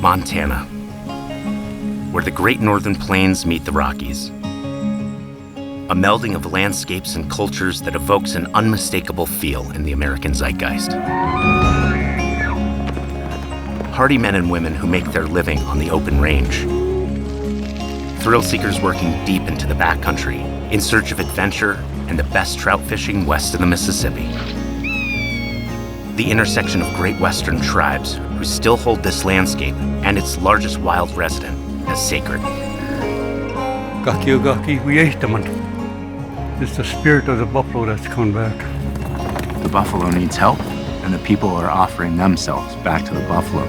Montana, where the Great Northern Plains meet the Rockies. A melding of landscapes and cultures that evokes an unmistakable feel in the American zeitgeist. Hardy men and women who make their living on the open range. Thrill seekers working deep into the backcountry in search of adventure and the best trout fishing west of the Mississippi. The intersection of great Western tribes who still hold this landscape and its largest wild resident as sacred. It's the spirit of the buffalo that's come back. The buffalo needs help, and the people are offering themselves back to the buffalo.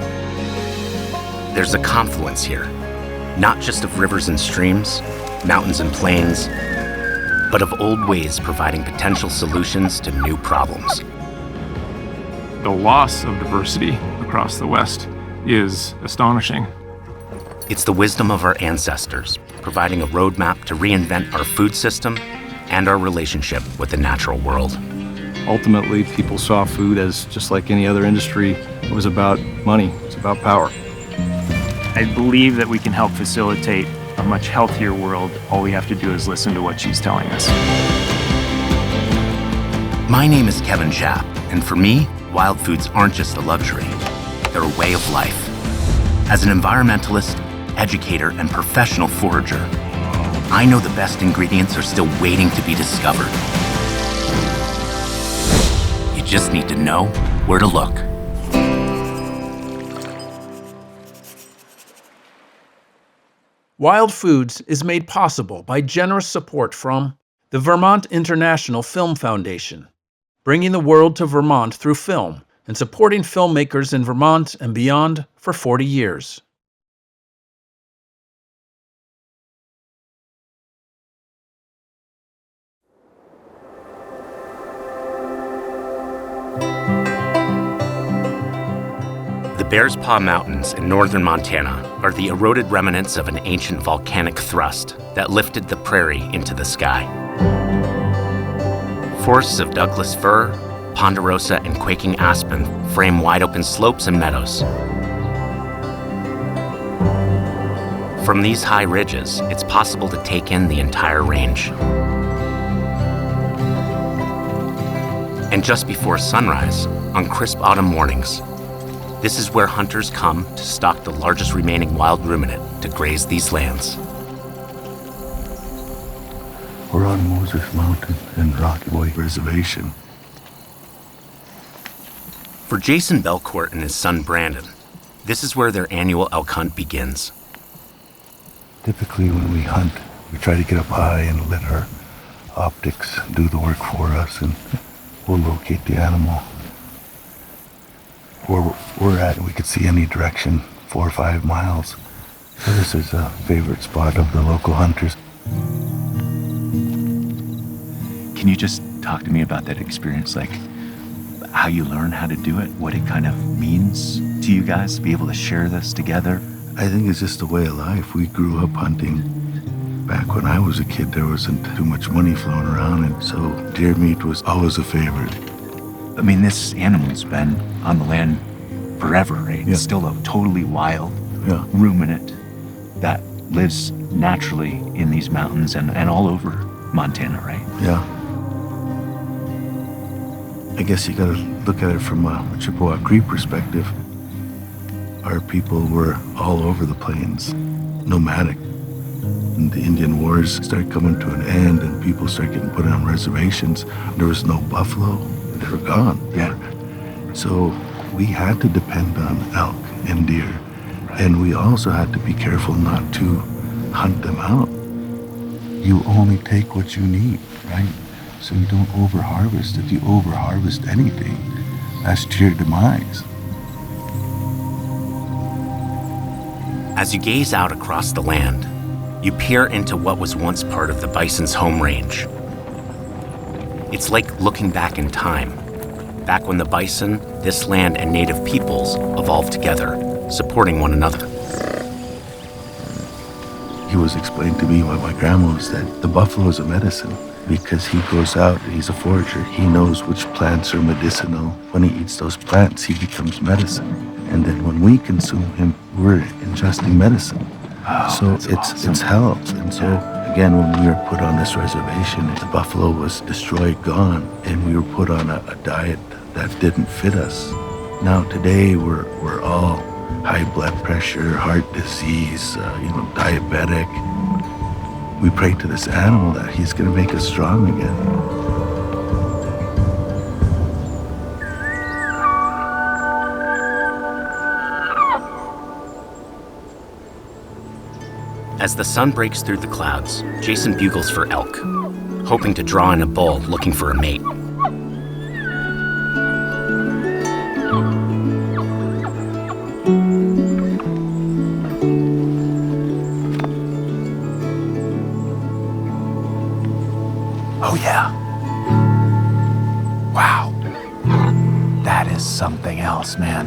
There's a confluence here, not just of rivers and streams, mountains and plains, but of old ways providing potential solutions to new problems. The loss of diversity across the West is astonishing. It's the wisdom of our ancestors, providing a roadmap to reinvent our food system and our relationship with the natural world. Ultimately, people saw food as just like any other industry. It was about money, it's about power. I believe that we can help facilitate a much healthier world. All we have to do is listen to what she's telling us. My name is Kevin Chap, and for me, wild foods aren't just a luxury, they're a way of life. As an environmentalist, educator, and professional forager, I know the best ingredients are still waiting to be discovered. You just need to know where to look. Wild Foods is made possible by generous support from the Vermont International Film Foundation, bringing the world to Vermont through film and supporting filmmakers in Vermont and beyond for 40 years. The Bears Paw Mountains in northern Montana are the eroded remnants of an ancient volcanic thrust that lifted the prairie into the sky. Forests of Douglas fir, ponderosa, and quaking aspen frame wide-open slopes and meadows. From these high ridges, it's possible to take in the entire range. And just before sunrise, on crisp autumn mornings, this is where hunters come to stalk the largest remaining wild ruminant to graze these lands. We're on Moses Mountain and Rocky Boy Reservation. For Jason Belcourt and his son Brandon, this is where their annual elk hunt begins. Typically when we hunt, we try to get up high and let our optics do the work for us, and we'll locate the animal. Where we're at, we could see any direction 4 or 5 miles. So this is a favorite spot of the local hunters. Can you just talk to me about that experience, like how you learn how to do it, what it kind of means to you guys to be able to share this together? I think it's just a way of life. We grew up hunting. Back when I was a kid, there wasn't too much money flowing around, and so deer meat was always a favorite. I mean, this animal's been on the land forever, right? Yeah. It's still a totally wild ruminant that lives naturally in these mountains and all over Montana, right? Yeah. I guess you gotta look at it from a Chippewa Cree perspective. Our people were all over the plains, nomadic. And the Indian wars started coming to an end and people started getting put on reservations. There was no buffalo. They were gone. Yeah. So we had to depend on elk and deer. And we also had to be careful not to hunt them out. You only take what you need, right? So you don't over-harvest. If you over-harvest anything, that's to your demise. As you gaze out across the land, you peer into what was once part of the bison's home range. It's like looking back in time, back when the bison, this land, and native peoples evolved together, supporting one another. It was explained to me by my grandma was that the buffalo is a medicine. because he goes out, he's a forager. He knows which plants are medicinal. When he eats those plants, he becomes medicine. And then when we consume him, we're ingesting medicine. So it's health. And so again, when we were put on this reservation, the buffalo was destroyed, gone, and we were put on a diet that didn't fit us. Now today we're all high blood pressure, heart disease, diabetic. We pray to this animal that he's going to make us strong again. As the sun breaks through the clouds, Jason bugles for elk, hoping to draw in a bull looking for a mate. Oh, yeah. Wow. That is something else, man.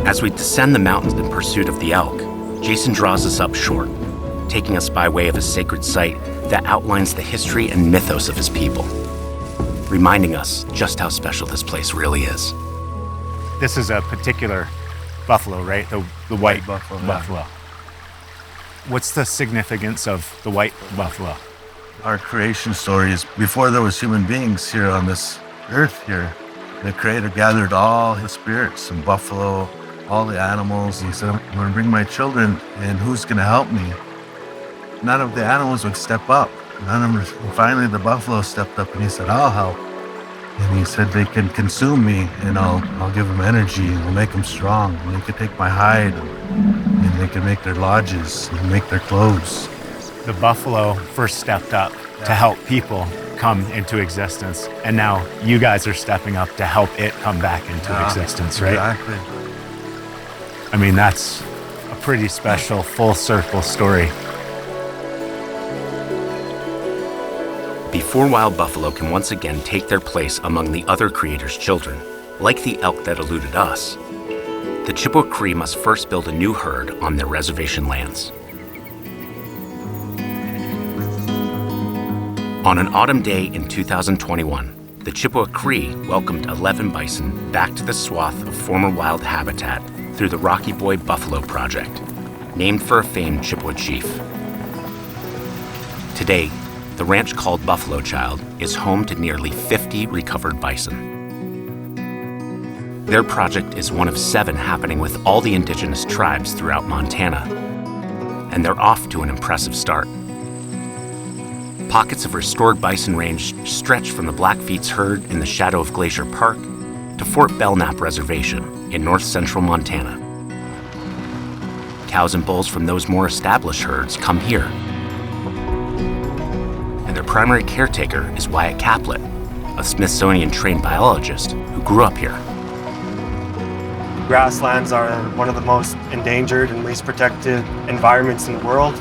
As we descend the mountains in pursuit of the elk, Jason draws us up short, taking us by way of a sacred site that outlines the history and mythos of his people, reminding us just how special this place really is. This is a particular buffalo, right? The white buffalo. Yeah. What's the significance of the white buffalo? Our creation story is before there was human beings here on this earth here, the Creator gathered all his spirits and buffalo, all the animals. He said, I'm going to bring my children, and who's going to help me? None of the animals would step up. Finally, the buffalo stepped up and he said, I'll help. And he said, they can consume me and I'll give them energy and I'll make them strong. And they can take my hide and they can make their lodges and make their clothes. The buffalo first stepped up to help people come into existence. And now you guys are stepping up to help it come back into existence, right? Exactly. I mean, that's a pretty special full circle story. Before wild buffalo can once again take their place among the other Creator's children, like the elk that eluded us, the Chippewa Cree must first build a new herd on their reservation lands. On an autumn day in 2021, the Chippewa Cree welcomed 11 bison back to the swath of former wild habitat through the Rocky Boy Buffalo Project, named for a famed Chippewa chief. Today, the ranch called Buffalo Child is home to nearly 50 recovered bison. Their project is one of 7 happening with all the indigenous tribes throughout Montana, and they're off to an impressive start. Pockets of restored bison range stretch from the Blackfeet's herd in the shadow of Glacier Park to Fort Belknap Reservation in north-central Montana. Cows and bulls from those more established herds come here. And their primary caretaker is Wyatt Caplet, a Smithsonian-trained biologist who grew up here. Grasslands are one of the most endangered and least protected environments in the world.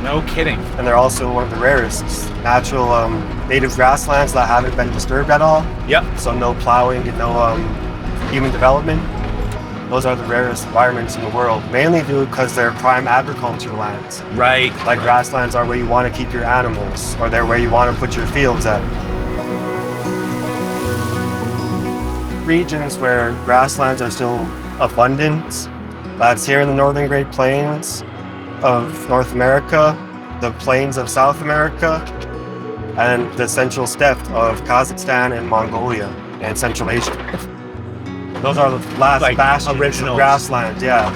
No kidding. And they're also one of the rarest natural native grasslands that haven't been disturbed at all. Yep. So no plowing and no human development. Those are the rarest environments in the world, mainly because they're prime agricultural lands. Right. Like grasslands are where you want to keep your animals, or they're where you want to put your fields at. Regions where grasslands are still abundant, that's here in the northern Great Plains of North America, the plains of South America, and the central steppe of Kazakhstan and Mongolia and Central Asia. Those are the last bastions of grasslands, yeah.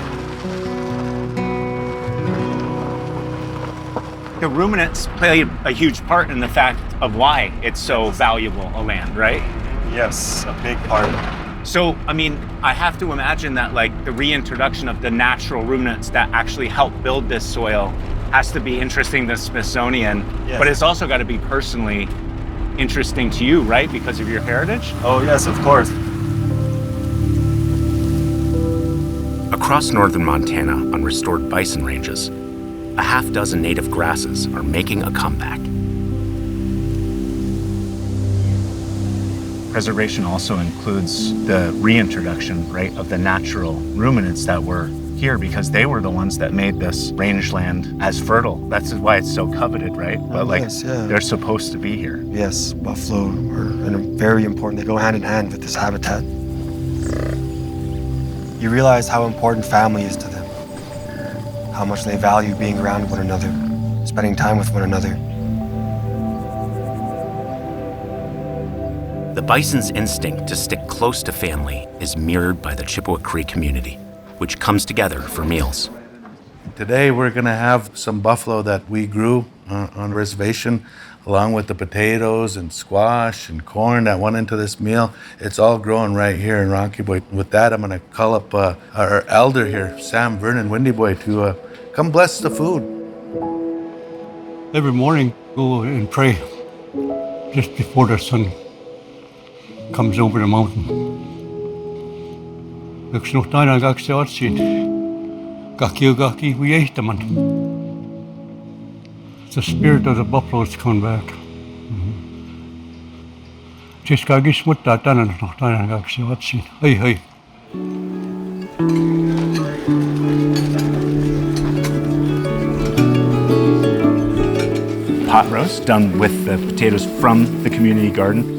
The ruminants play a huge part in the fact of why it's so valuable a land, right? Yes, a big part. So, I mean, I have to imagine that like the reintroduction of the natural ruminants that actually help build this soil has to be interesting to Smithsonian, yes. But it's also got to be personally interesting to you, right? Because of your heritage? Oh yes, of course. Across northern Montana on restored bison ranges, a half dozen native grasses are making a comeback. preservation also includes the reintroduction, right, of the natural ruminants that were here because they were the ones that made this rangeland as fertile. That's why it's so coveted, right? But Yes, yeah. they're supposed to be here. Yes, buffalo are very important. They go hand in hand with this habitat. You realize how important family is to them, how much they value being around one another, spending time with one another. The bison's instinct to stick close to family is mirrored by the Chippewa Cree community, which comes together for meals. Today we're going to have some buffalo that we grew on the reservation, along with the potatoes and squash and corn that went into this meal. It's all growing right here in Rocky Boy. With that, I'm going to call up our elder here, Sam Vernon Windy Boy, to come bless the food. Every morning, go and pray just before the sun comes over the mountain. It's the spirit of the buffalo is coming back. Hey. Pot roast done with the potatoes from the community garden.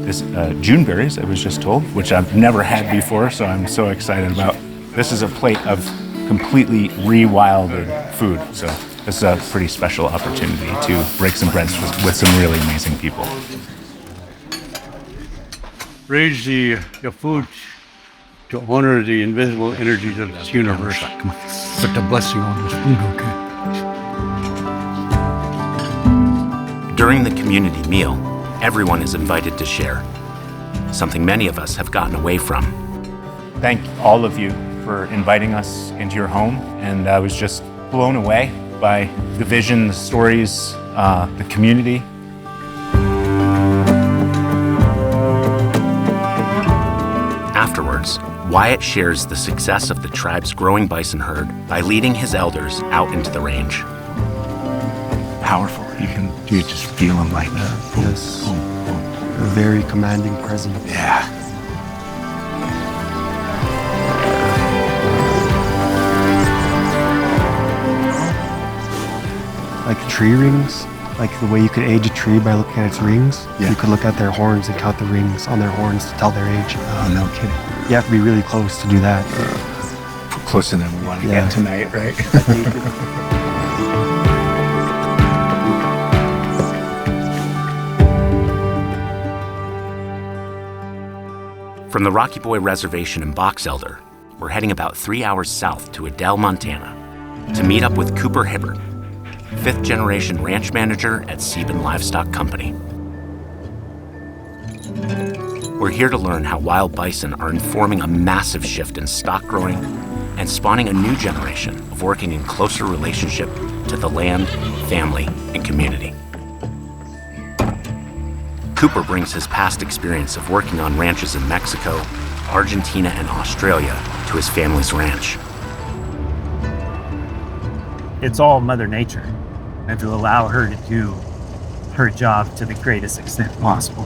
This June berries, I was just told, which I've never had before, so I'm so excited about. This is a plate of completely rewilded food, so this is a pretty special opportunity to break some bread with some really amazing people. Raise the food to honor the invisible energies of this universe. Put the blessing on this food, okay? During the community meal, everyone is invited to share, something many of us have gotten away from. Thank all of you for inviting us into your home, and I was just blown away by the vision, the stories, the community. Afterwards, Wyatt shares the success of the tribe's growing bison herd by leading his elders out into the range. Powerful. You just feel them like that. Yes. A very commanding presence. Yeah. Like tree rings, like the way you could age a tree by looking at its rings. Yeah. You could look at their horns and count the rings on their horns to tell their age. Oh, no kidding. You have to be really close to do that. Closer than we want to get tonight, right? From the Rocky Boy Reservation in Box Elder, we're heading about 3 hours south to Adel, Montana, to meet up with Cooper Hibbert, fifth-generation ranch manager at Sieben Livestock Company. We're here to learn how wild bison are informing a massive shift in stock growing and spawning a new generation of working in closer relationship to the land, family, and community. Cooper brings his past experience of working on ranches in Mexico, Argentina, and Australia to his family's ranch. It's all Mother Nature, and to allow her to do her job to the greatest extent possible.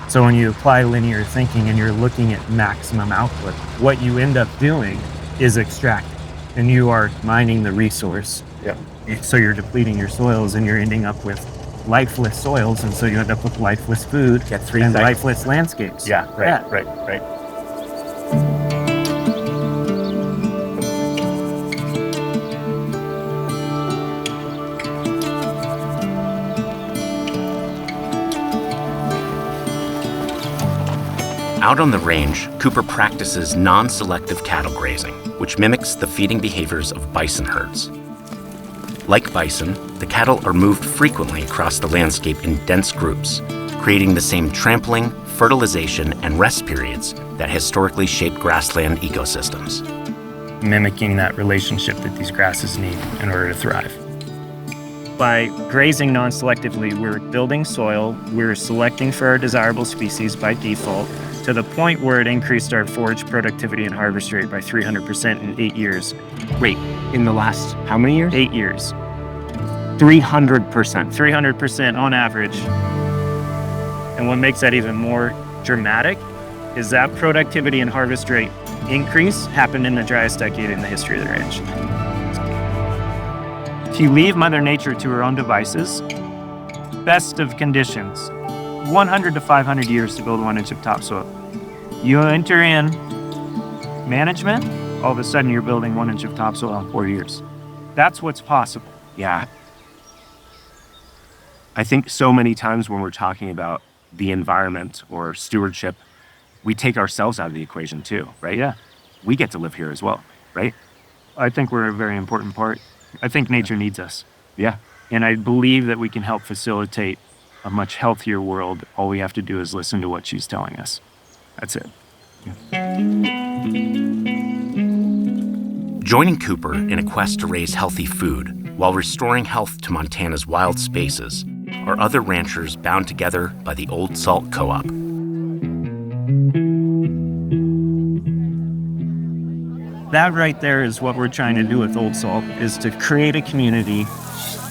So when you apply linear thinking and you're looking at maximum output, what you end up doing is extracting, and you are mining the resource. Yeah. So you're depleting your soils and you're ending up with lifeless soils, and so you end up with lifeless food and lifeless landscapes. Yeah, right. Out on the range, Cooper practices non-selective cattle grazing, which mimics the feeding behaviors of bison herds. Like bison, the cattle are moved frequently across the landscape in dense groups, creating the same trampling, fertilization, and rest periods that historically shaped grassland ecosystems. Mimicking that relationship that these grasses need in order to thrive. By grazing non-selectively, we're building soil, we're selecting for our desirable species by default, to the point where it increased our forage productivity and harvest rate by 300% in 8 years. Wait, in the last how many years? 8 years. 300%. 300% on average. And what makes that even more dramatic is that productivity and harvest rate increase happened in the driest decade in the history of the ranch. If you leave Mother Nature to her own devices, best of conditions, 100 to 500 years to build 1 inch of topsoil. You enter in management, all of a sudden you're building 1 inch of topsoil in 4 years. That's what's possible. Yeah. I think so many times when we're talking about the environment or stewardship, we take ourselves out of the equation too, right? Yeah. We get to live here as well, right? I think we're a very important part. I think nature needs us. Yeah. And I believe that we can help facilitate a much healthier world. All we have to do is listen to what she's telling us. That's it. Joining Cooper in a quest to raise healthy food while restoring health to Montana's wild spaces are other ranchers bound together by the Old Salt Co-op. That right there is what we're trying to do with Old Salt, is to create a community,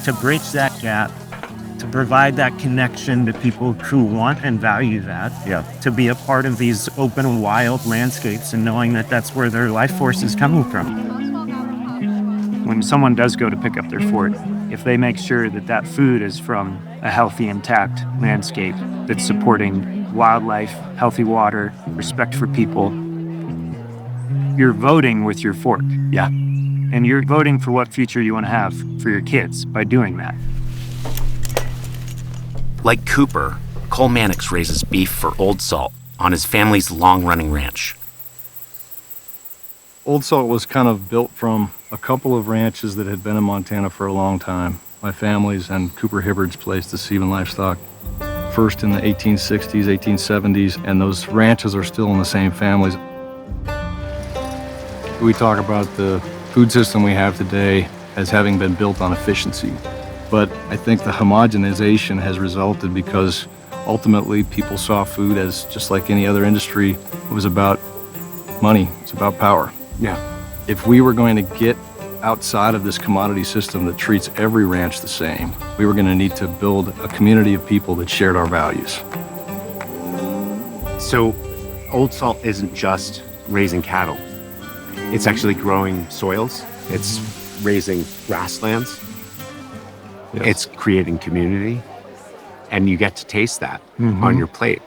to bridge that gap, to provide that connection to people who want and value that, to be a part of these open, wild landscapes and knowing that that's where their life force is coming from. When someone does go to pick up their fort, if they make sure that that food is from a healthy, intact landscape that's supporting wildlife, healthy water, respect for people, you're voting with your fork. Yeah. And you're voting for what future you want to have for your kids by doing that. Like Cooper, Cole Mannix raises beef for Old Salt on his family's long-running ranch. Old Salt was kind of built from a couple of ranches that had been in Montana for a long time. My family's and Cooper Hibbard's place, the Seaman Livestock, first in the 1860s, 1870s, and those ranches are still in the same families. We talk about the food system we have today as having been built on efficiency, but I think the homogenization has resulted because ultimately people saw food as just like any other industry. It was about money, it's about power. Yeah. If we were going to get outside of this commodity system that treats every ranch the same, we were going to need to build a community of people that shared our values. So Old Salt isn't just raising cattle. It's actually growing soils. It's raising grasslands. Yes. It's creating community. And you get to taste that on your plate.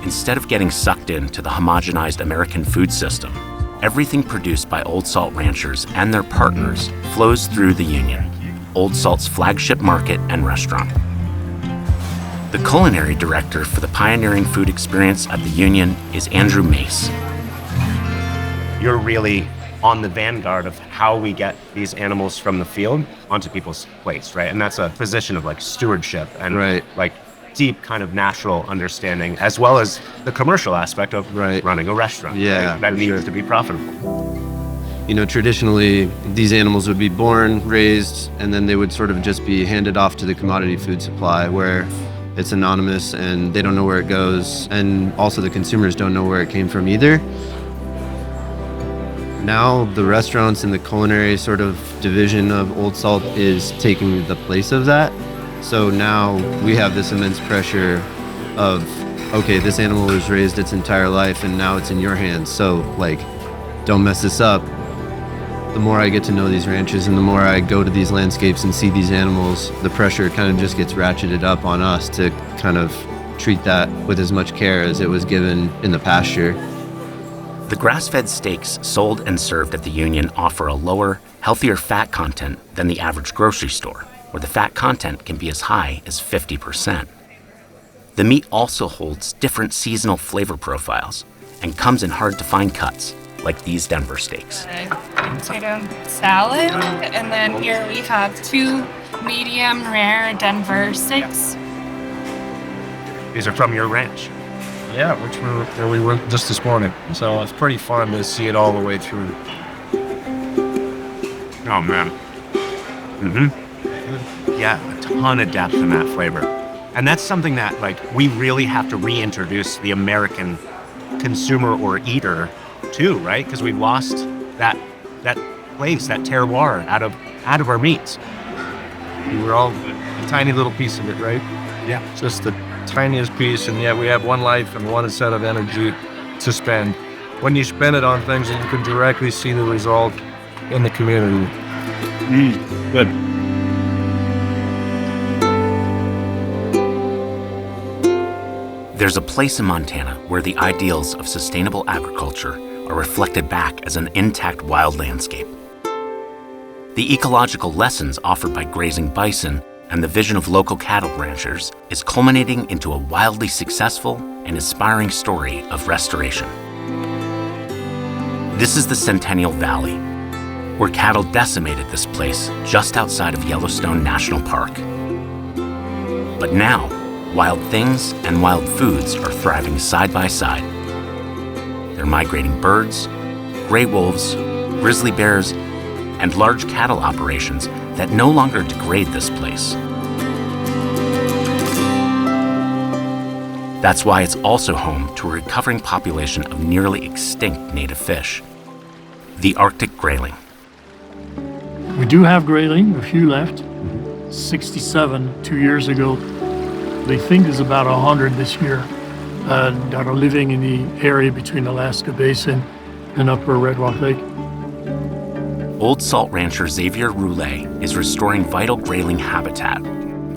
Instead of getting sucked into the homogenized American food system, everything produced by Old Salt ranchers and their partners flows through the Union, Old Salt's flagship market and restaurant. The culinary director for the pioneering food experience at the Union is Andrew Mace. You're really on the vanguard of how we get these animals from the field onto people's plates, right? And that's a position of like stewardship and like deep kind of natural understanding, as well as the commercial aspect of running a restaurant. Yeah, that needs to be profitable. You know, traditionally, these animals would be born, raised, and then they would sort of just be handed off to the commodity food supply, where it's anonymous and they don't know where it goes, and also the consumers don't know where it came from either. Now the restaurants and the culinary sort of division of Old Salt is taking the place of that. So now we have this immense pressure of, okay, this animal was raised its entire life and now it's in your hands. So like, don't mess this up. The more I get to know these ranches and the more I go to these landscapes and see these animals, the pressure kind of just gets ratcheted up on us to kind of treat that with as much care as it was given in the pasture. The grass-fed steaks sold and served at the Union offer a lower, healthier fat content than the average grocery store, where the fat content can be as high as 50%. The meat also holds different seasonal flavor profiles and comes in hard-to-find cuts, like these Denver steaks. Potato salad, and then here we have 2 medium rare Denver steaks. These are from your ranch? Yeah, we went just this morning, so it's pretty fun to see it all the way through. Oh man. Yeah, a ton of depth in that flavor. And that's something that like we really have to reintroduce the American consumer or eater to, right? Because we lost that place, that terroir out out of our means. We're all a tiny little piece of it, right? Yeah. Just the tiniest piece, and yet we have one life and one set of energy to spend. When you spend it on things that you can directly see the result in the community. Good. There's a place in Montana where the ideals of sustainable agriculture are reflected back as an intact wild landscape. The ecological lessons offered by grazing bison and the vision of local cattle ranchers is culminating into a wildly successful and inspiring story of restoration. This is the Centennial Valley, where cattle decimated this place just outside of Yellowstone National Park. But now, wild things and wild foods are thriving side by side. They're migrating birds, gray wolves, grizzly bears, and large cattle operations that no longer degrade this place. That's why it's also home to a recovering population of nearly extinct native fish, the Arctic grayling. We do have grayling, a few left. 67 2 years ago. They think there's about 100 this year that are living in the area between Alaska Basin and Upper Red Rock Lake. Old Salt rancher Xavier Roulet is restoring vital grayling habitat,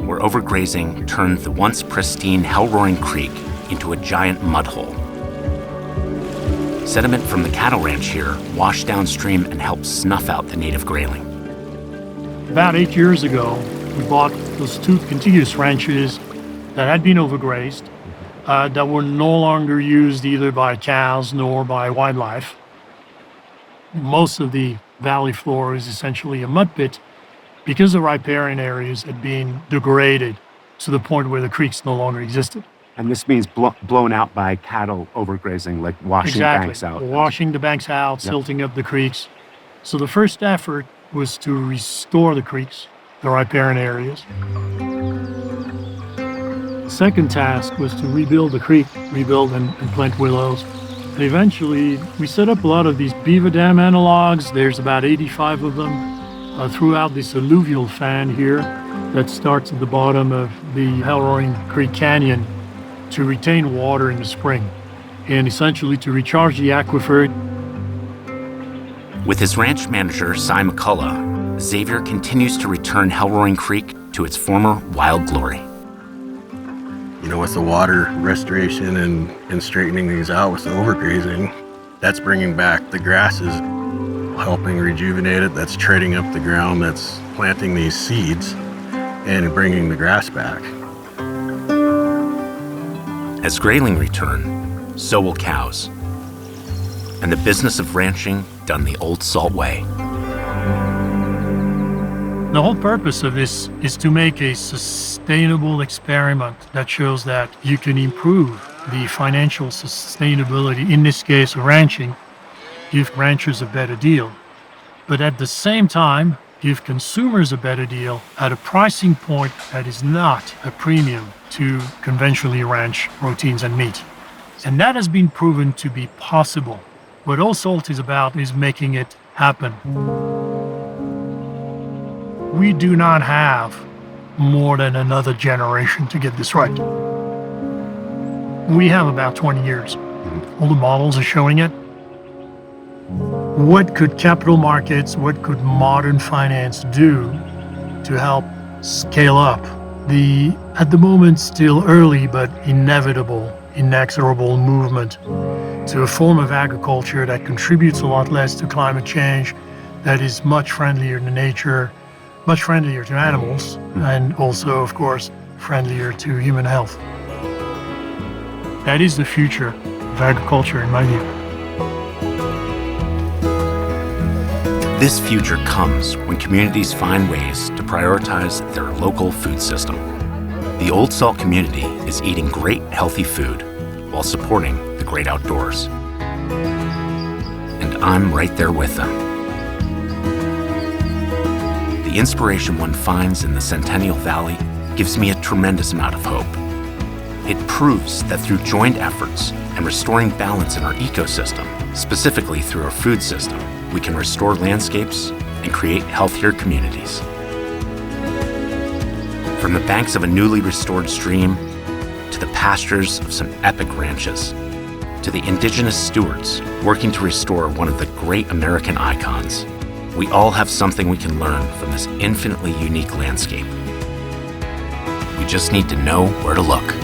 where overgrazing turned the once pristine Hell-Roaring Creek into a giant mud hole. Sediment from the cattle ranch here washed downstream and helped snuff out the native grayling. About 8 years ago, we bought those two contiguous ranches that had been overgrazed, that were no longer used either by cows nor by wildlife. Most of the valley floor is essentially a mud pit because the riparian areas had been degraded to the point where the creeks no longer existed. And this means blown out by cattle overgrazing, like washing banks out. Washing the banks out, silting up the creeks. So the first effort was to restore the creeks, the riparian areas. The second task was to rebuild the creek, rebuild and plant willows. And eventually, we set up a lot of these beaver dam analogs. There's about 85 of them throughout this alluvial fan here that starts at the bottom of the Hell-Roaring Creek Canyon to retain water in the spring and essentially to recharge the aquifer. With his ranch manager, Cy McCullough, Xavier continues to return Hell-Roaring Creek to its former wild glory. You know, with the water restoration and straightening things out with the overgrazing, that's bringing back the grasses, helping rejuvenate it, that's treading up the ground, that's planting these seeds and bringing the grass back. As grayling return, so will cows. And the business of ranching done the Old Salt way. The whole purpose of this is to make a sustainable experiment that shows that you can improve the financial sustainability, in this case of ranching, give ranchers a better deal, but at the same time, give consumers a better deal at a pricing point that is not a premium to conventionally ranch proteins and meat. And that has been proven to be possible. What Old Salt is about is making it happen. We do not have more than another generation to get this right. We have about 20 years. All the models are showing it. What could capital markets, what could modern finance do to help scale up the, at the moment, still early but inevitable, inexorable movement to a form of agriculture that contributes a lot less to climate change, that is much friendlier to nature, much friendlier to animals, and also, of course, friendlier to human health. That is the future of agriculture, in my view. This future comes when communities find ways to prioritize their local food system. The Old Salt community is eating great, healthy food while supporting the great outdoors. And I'm right there with them. The inspiration one finds in the Centennial Valley gives me a tremendous amount of hope. It proves that through joint efforts and restoring balance in our ecosystem, specifically through our food system, we can restore landscapes and create healthier communities. From the banks of a newly restored stream, to the pastures of some epic ranches, to the indigenous stewards working to restore one of the great American icons, we all have something we can learn from this infinitely unique landscape. We just need to know where to look.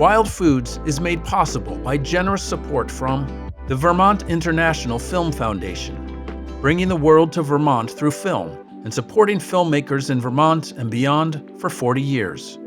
Wild Foods is made possible by generous support from the Vermont International Film Foundation, bringing the world to Vermont through film and supporting filmmakers in Vermont and beyond for 40 years.